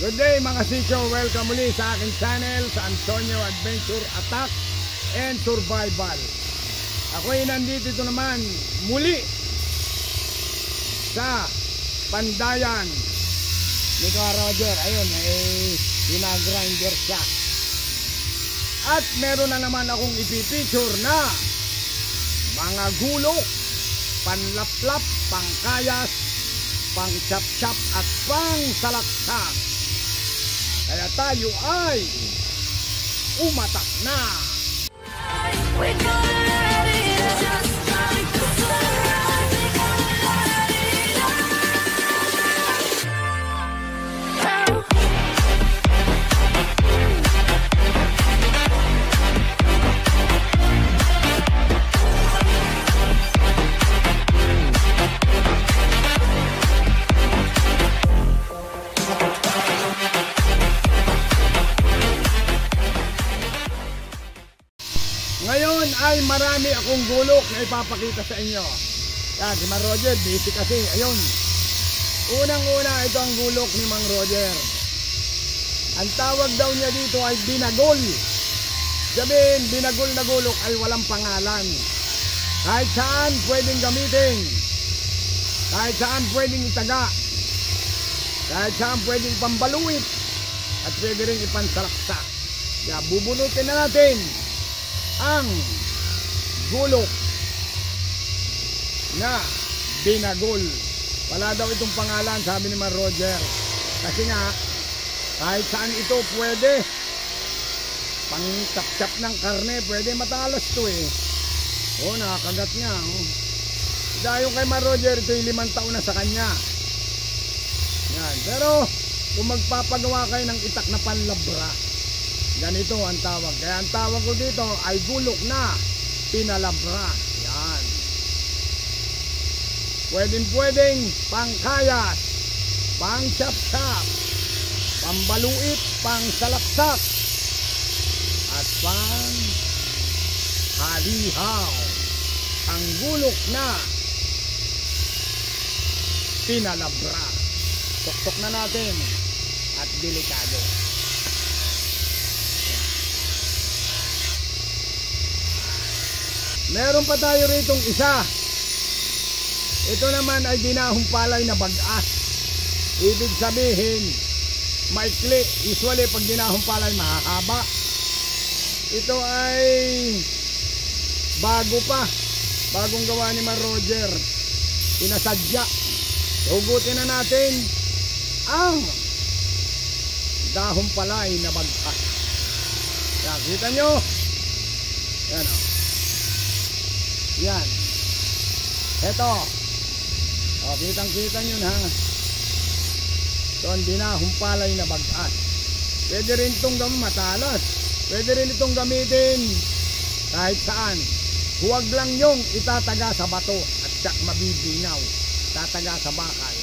Good day mga sityo, welcome muli sa aking channel sa Antonio Adventure Attack and Survival. Ako ay nandito naman muli sa Pandayan ni Kuya Roger. Ayun, pinagrinder siya. At meron na naman akong ipipicture na mga gulok, panlaplap, pangkayas, pang chap-chap at pang salaksak. Kaya tayo ay umatak na. Ngayon ay marami akong gulok na ipapakita sa inyo. Yan, si Mang Roger, busy kasi. Ayun. Unang-una, ito ang gulok ni Mang Roger. Ang tawag daw niya dito ay binagol. Sabihin, binagol na gulok ay walang pangalan. Kahit saan pwedeng gamitin. Kahit saan pwedeng itaga. Kahit saan pwedeng pambaluit. At pwede rin ipansalaksak. Kaya bubunutin na natin ang gulok na binagol. Wala daw itong pangalan, sabi ni Mang Roger. Kasi nga, kahit saan ito pwede. Pang tap-tap ng karne, pwede, matalas to eh. Oh, nakakagat niya. Oh. Dahil kay Mang Roger, ito yung 5 taon na sa kanya. Yan. Pero, kung magpapagawa kayo ng itak na panlabra, ganito ang tawag. Kaya ang tawag ko dito ay gulok na pinalabra. Yan. Pwedeng pangkayas, pang chap-chap, pambaluit, pang salaksak, at pang halihaw. Ang gulok na pinalabra. Tuktok na natin at delikado. Meron pa tayo ritong isa. Ito naman ay ginahong palay na bagas. Ibig sabihin, maikli. Usually pag ginahong palay mahahaba. Ito ay bago pa. Bagong gawa ni Mang Roger. Pinasadya. Hugutin na natin ang dahong palay na bagas. Yan, kita nyo? Yan o. Yan. Eto. O, kitang-kita nyo na. Ito ang dinahong palay na bagas. Pwede rin itong matalas. Pwede rin itong gamitin kahit saan. Huwag lang yung itataga sa bato at siyak mabibinaw. Tataga sa bakal.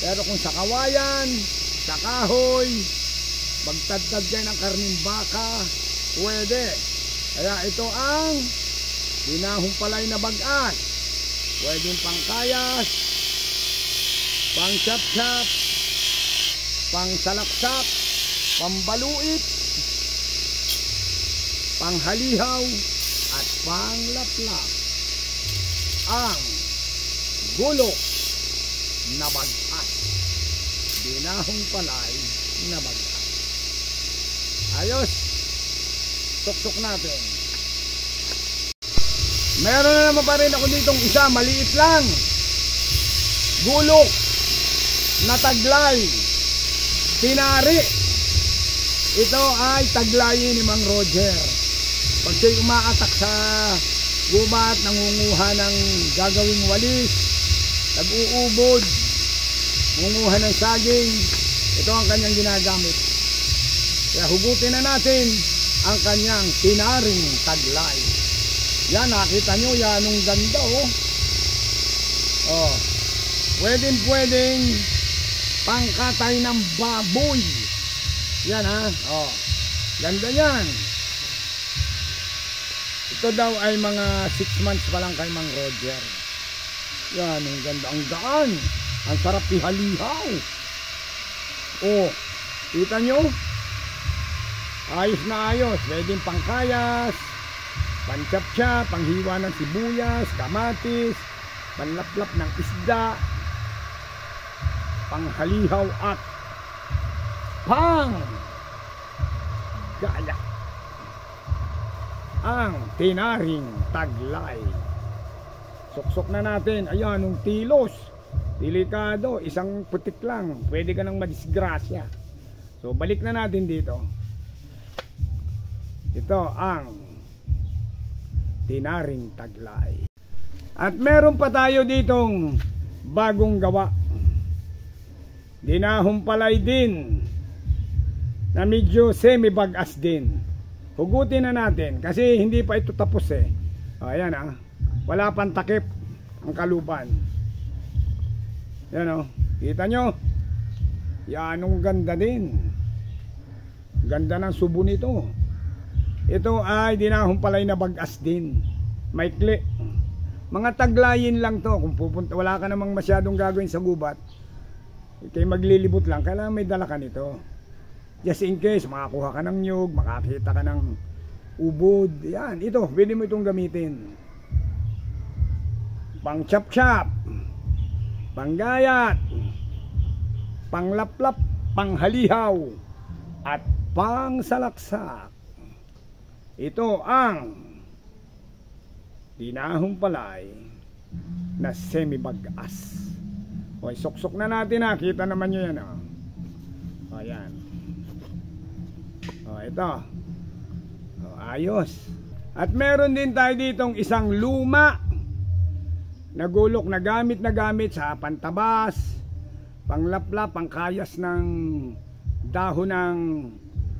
Pero kung sa kawayan, sa kahoy, magtadtad kayo ng karning baka, pwede. Kaya ito ang dinahong palay na bagas. Pwedeng pangkayas, pang chap-chap, pang salaksak, pambaluit, pang halihaw, at pang laplap. Ang gulok na bagas. Dinahong palay na bagas. Ayos. Tuktok natin. Meron na naman pa rin ako ditong isa, maliit lang. Gulok na taglay. Tinari. Ito ay taglayin ni Mang Roger. Pag siya'y umaatak sa gubat, nangunguha ng gagawing walis, nag-uubod, nangunguha ng saging, ito ang kanyang ginagamit. Kaya hugutin na natin ang kanyang tinaring taglay. Yan, nakita nyo, yan ang ganda, oh. Oh. Pwedeng pangkatay ng baboy. Yan, ha. Oh. Ganda yan. Ito daw ay mga 6 months pa lang kay Mang Roger. Yan, ang ganda. Ang gaan. Ang sarap ihalihaw. Oh. Kita nyo? Ayos na ayos. Pwedeng pangkayas, panchapcha, panghiwa ng sibuyas, kamatis, panlaplap ng isda, panghalihaw at pang gaya. Ang tinaring taglay. Suksok na natin. Ayan, yung tilos. Delikado, isang putik lang. Pwede ka nang madisgrasya. So, balik na natin dito. Ito ang tinaring taglay. At meron pa tayo ditong bagong gawa. Dinahumpalay din na medyo semi-bagas din. Hugutin na natin kasi hindi pa ito tapos eh. O, ayan wala pang takip ang kaluban. Yan kita nyo. Yan ang ganda din. Ganda ng subo nito. Ito ay dinahumpalay na bagas din. Maikli. Mga taglayin lang to. Kung pupunta, wala ka namang masyadong gagawin sa gubat, ikay maglilibot lang, kailangan may dala ka nito. Just in case, makakuha ka ng nyug, makakita ka ng ubod. Yan, ito, pwede mo itong gamitin. Pang chap-chap, panggayat, panglaplap, panghalihaw, at pang salaksak. Ito ang dinahumpalay na semi-bagas. O, suksok na natin kita naman nyo yan o, yan. O, ito o, ayos. At meron din tayo ditong isang luma na gulok na gamit sa pantabas, panglaplap, pangkayas ng dahon ng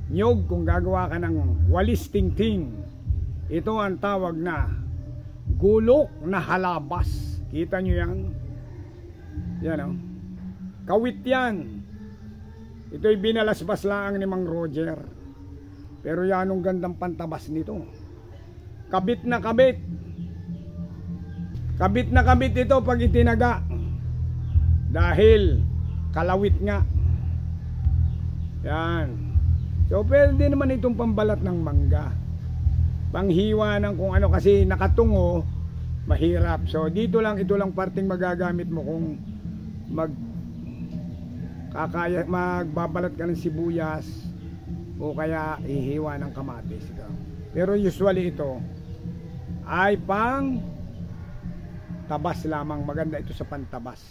nyog kung gagawa ka ng walis tingting. Ito ang tawag na gulok na halabas. Kita nyo yan? Yan kawit yan. Ito'y binalasbas lang ni Mang Roger. Pero yan ang gandang pantabas nito. Kabit na kabit. Kabit na kabit ito pag itinaga. Dahil kalawit nga. Yan. So pwede naman itong pambalat ng mangga, panghiwa ng kung ano, kasi nakatungo, mahirap. So dito lang, ito lang parting magagamit mo kung magbabalat ka ng sibuyas o kaya ihiwa ng kamatis. Pero usually ito ay pang tabas lamang. Maganda ito sa pantabas.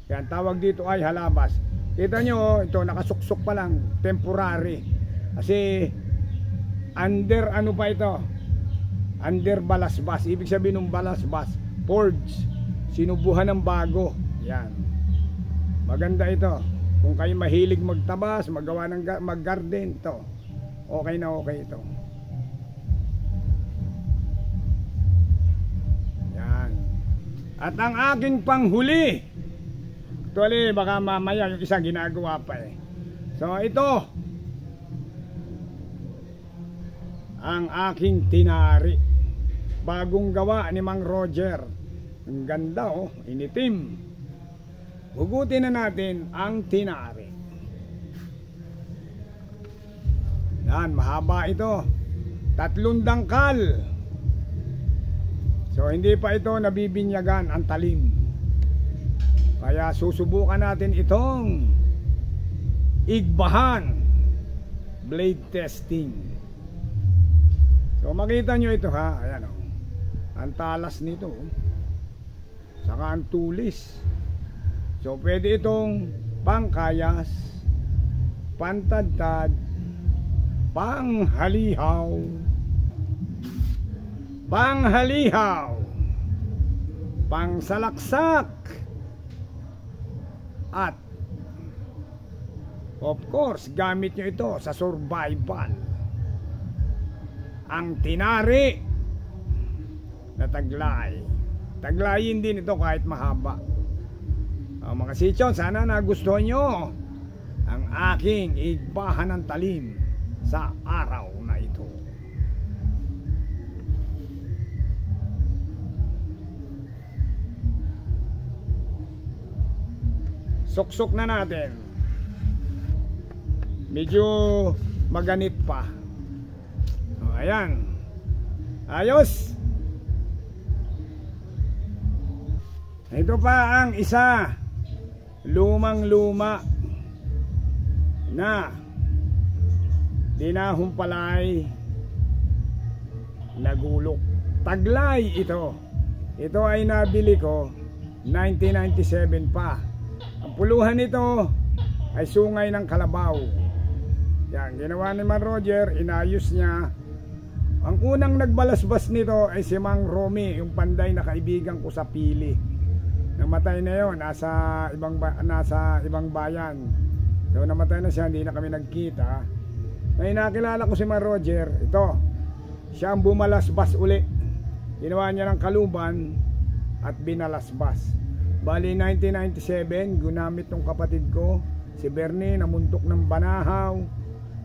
Kaya tawag dito ay halabas. Kita nyo, ito nakasuksok pa lang, temporary. Kasi under ano pa ito? Under balasbas. Ibig sabihin ng balasbas, forge, sinubuhan ng bago. Yan. Maganda ito. Kung kayo mahilig magtabas, magawa ng mag-garden, ito. Okay na okay ito. Yan. At ang aking panghuli, actually baka mamaya yung isa ginagawa pa eh. So ito ang aking tinari, bagong gawa ni Mang Roger. Ang ganda initim. Hugutin na natin ang tinari. Yan, mahaba ito, 3 dangkal. So hindi pa ito nabibinyagan ang talim. Kaya susubukan natin itong igbahan, blade testing. So makita nyo ito ayan ang talas nito saka ang tulis. So pwede itong pangkayas, pantadtad, panghalihaw, pangsalaksak, at of course gamit nyo ito sa survival. Ang tinari na taglay. Taglayin din ito kahit mahaba. Mga sichon, sana nagustuhan nyo ang aking igbahan ng talim sa araw na ito. Suksok na natin. medyo maganit pa. Ayan, ayos. Ito pa ang isa, lumang luma na dinahumpalay nagulok. Taglay ito. Ito ay nabili ko 1997 pa. Ang puluhan nito ay sungay ng kalabaw. Yan, ginawa ni Man Roger, inayos niya. Ang unang nagbalasbas nito ay si Mang Romy, yung panday na kaibigan ko sa Pili. Namatay na yon, nasa ibang bayan. So namatay na siya, hindi na kami nagkita. Ngayon nakilala ko si Man Roger, ito, siya ang bumalasbas uli. Ginawa niya ng kaluban at binalasbas. Bali 1997, gunamit ng kapatid ko, si Bernie, namuntok ng banahaw.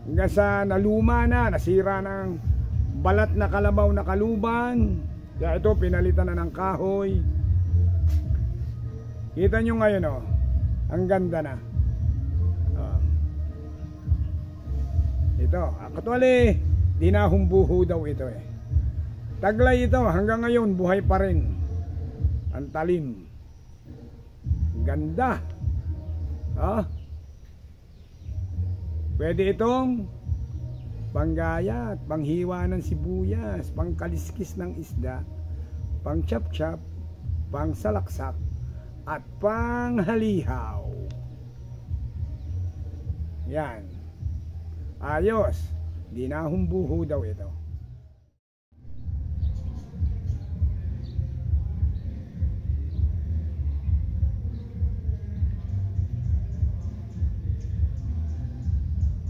Hanggang sa naluma na, nasira ng balat na kalabaw na kaluban. Kaya ito, pinalitan na ng kahoy. Kita nyo ngayon, oh, ang ganda na. Ito, actually, dinahumbuho daw ito eh. Taglay ito, hanggang ngayon buhay pa rin. Ang talim. Ganda. Pwede itong panggayat, panghiwa ng sibuyas, pangkaliskis ng isda, pang chop-chop, pang salaksak, at panghalihaw. Yan. Ayos. Dinahumbuho daw ito.